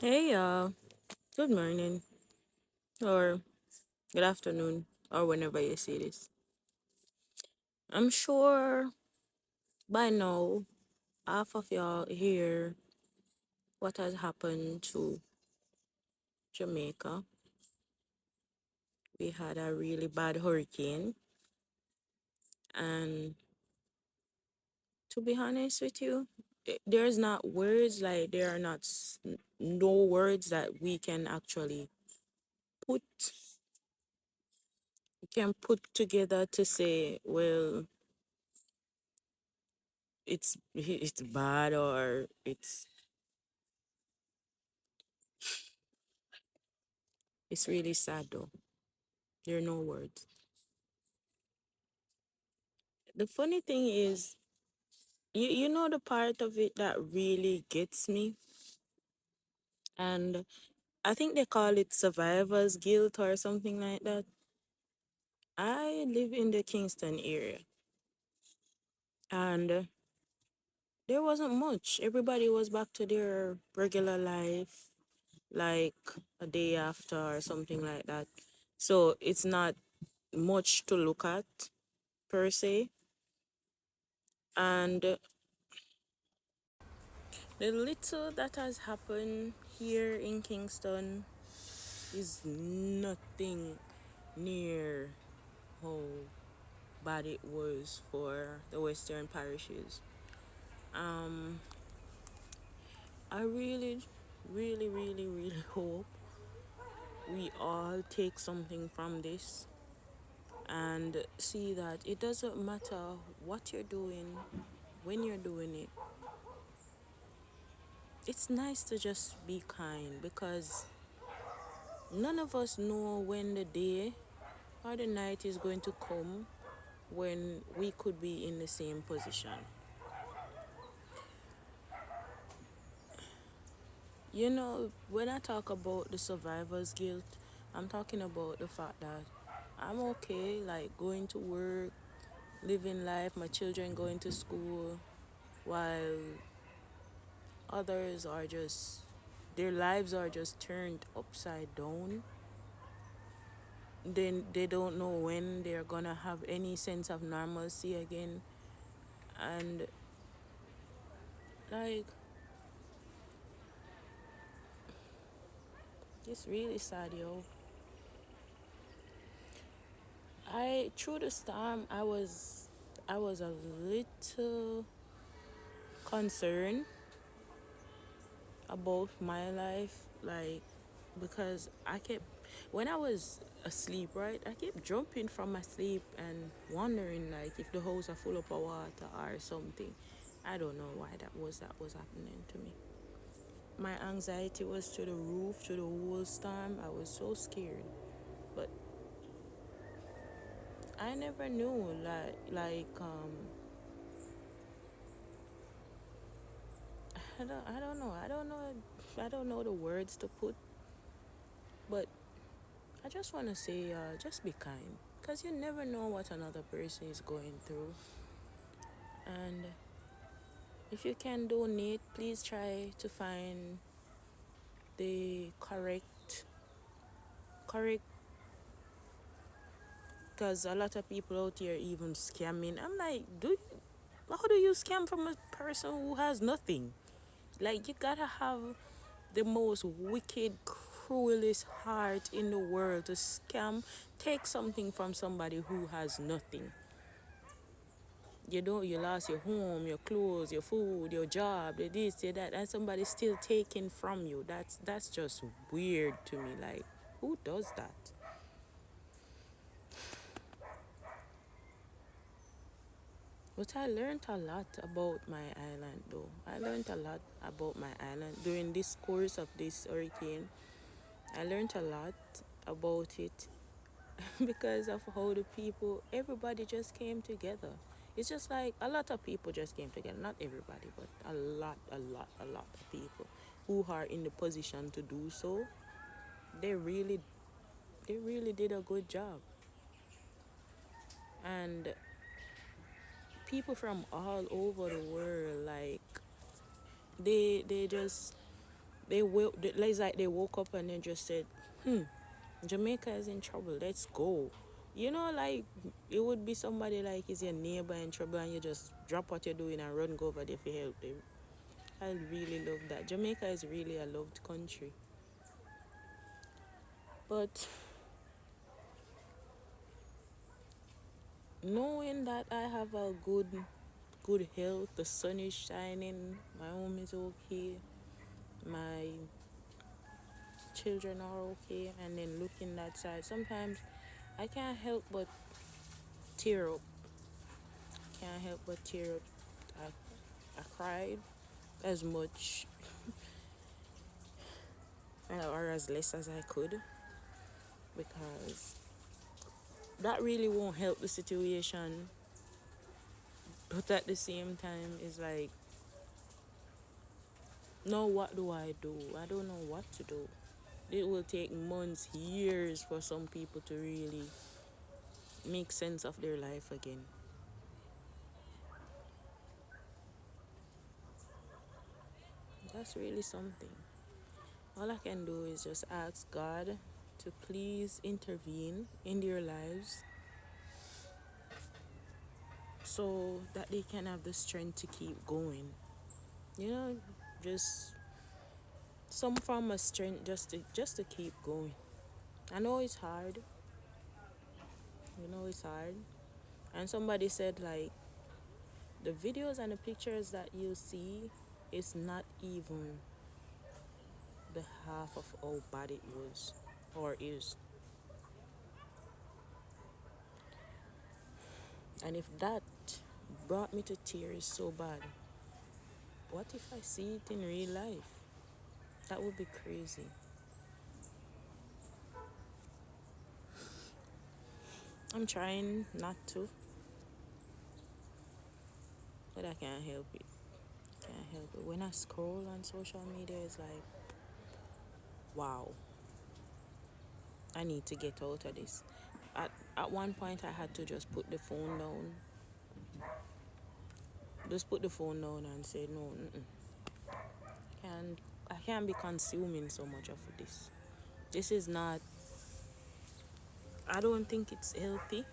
Hey, good morning or good afternoon or whenever you see this. I'm sure by now half of y'all hear what has happened to Jamaica. We had a really bad hurricane, and to be honest with you, there's not words like there are not no words that we can actually put put together to say, well, it's bad or it's really sad though. There are no words. The funny thing is, you know the part of it that really gets me, and I think they call it survivor's guilt or something like that. I live in the Kingston area, and there wasn't much. Everybody was back to their regular life, like a day after or something like that. So it's not much to look at per se. And the little that has happened here in Kingston is nothing near how bad it was for the western parishes. Um, I really hope we all take something from this and see that it doesn't matter what you're doing, when you're doing it. It's nice to just be kind because none of us know when the day or the night is going to come when we could be in the same position. You know, when I talk about the survivor's guilt, I'm talking about the fact that I'm okay, like going to work, living life, my children going to school, while others are just, their lives are just turned upside down. Then they don't know when they're gonna have any sense of normalcy again. And like, it's really sad, yo. Through the storm, I was a little concerned about my life, like, because when I was asleep, right, I kept jumping from my sleep and wondering, like, if the house are full of water or something. I don't know why that was happening to me. My anxiety was to the roof, through the whole storm. I was so scared, but I never knew, I don't know the words to put, but I just want to say, just be kind, because you never know what another person is going through. And if you can donate, please try to find the correct, because a lot of people out here even scamming. I'm like, how do you scam from a person who has nothing? Like, you gotta have the most wicked, cruelest heart in the world to scam, take something from somebody who has nothing. You lost your home, your clothes, your food, your job, the this, the that, and somebody's still taking from you. That's just weird to me. Like, who does that? But I learned a lot about my island, though. I learned a lot about my island during this course of this hurricane. I learned a lot about it because of how everybody just came together. It's just like a lot of people just came together. Not everybody, but a lot of people who are in the position to do so. They really, they really did a good job. And people from all over the world, like, they just It's like they woke up and they just said, Jamaica is in trouble. Let's go. Like it would be somebody like is your neighbor in trouble and you just drop what you're doing and run go over there to help them. I really love that. Jamaica is really a loved country. But knowing that I have a good health, the sun is shining, my home is okay, my children are okay, and then looking that side, sometimes I can't help but tear up. Can't help but tear up. I cried as much or as less as I could because that really won't help the situation. But at the same time, it's like, no, what do I do? I don't know what to do. It will take months, years for some people to really make sense of their life again. That's really something. All I can do is just ask God to please intervene in their lives so that they can have the strength to keep going. You know, just some form of strength just to keep going. I know it's hard. It's hard. And somebody said like the videos and the pictures that you see is not even the half of how bad it was or is. And if that brought me to tears so bad, what if I see it in real life? That would be crazy. I'm trying not to, but I can't help it. Can't help it. When I scroll on social media, it's like, wow, I need to get out of this. At one point, I had to just put the phone down. Just put the phone down and say, no, can't, I can't be consuming so much of this. This is not, I don't think it's healthy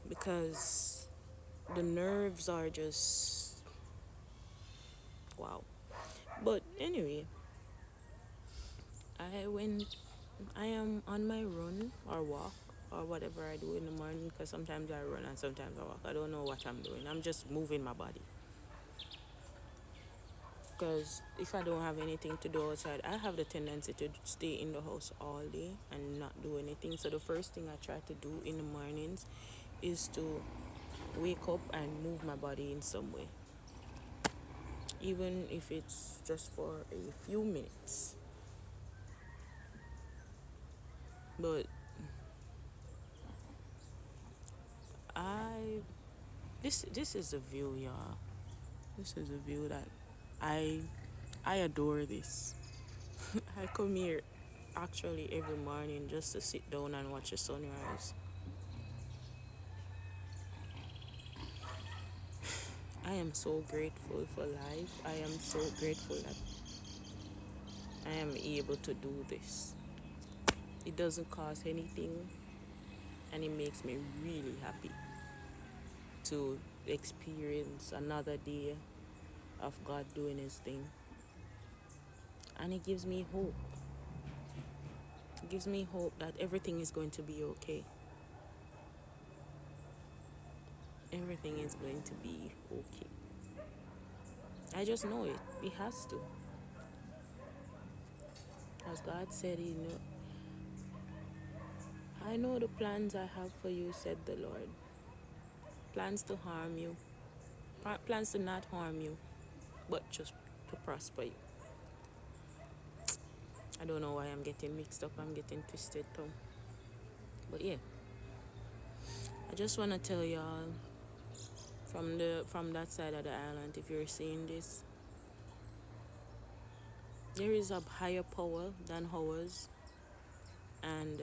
because the nerves are just, wow. But anyway, I went, I am on my run or walk or whatever I do in the morning because sometimes I run and sometimes I walk. I don't know what I'm doing. I'm just moving my body. Because if I don't have anything to do outside, I have the tendency to stay in the house all day and not do anything. So the first thing I try to do in the mornings is to wake up and move my body in some way, even if it's just for a few minutes. But I this is a view, y'all. This is a view that I I adore this. I come here actually every morning just to sit down and watch the sunrise. I am so grateful for life. I am so grateful that I am able to do this. It doesn't cost anything and it makes me really happy to experience another day of God doing his thing. And it gives me hope. It gives me hope that everything is going to be okay. Everything is going to be okay. I just know it. It has to. As God said, I know the plans I have for you, said the Lord. Plans to harm you. Plans to not harm you, but just to prosper you. I don't know why I'm getting mixed up. I'm getting twisted too. But yeah, I just want to tell y'all from that side of the island, if you're seeing this, there is a higher power than ours, and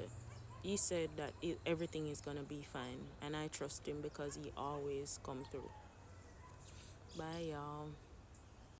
he said that everything is gonna be fine, and I trust him because he always come through. Bye, y'all.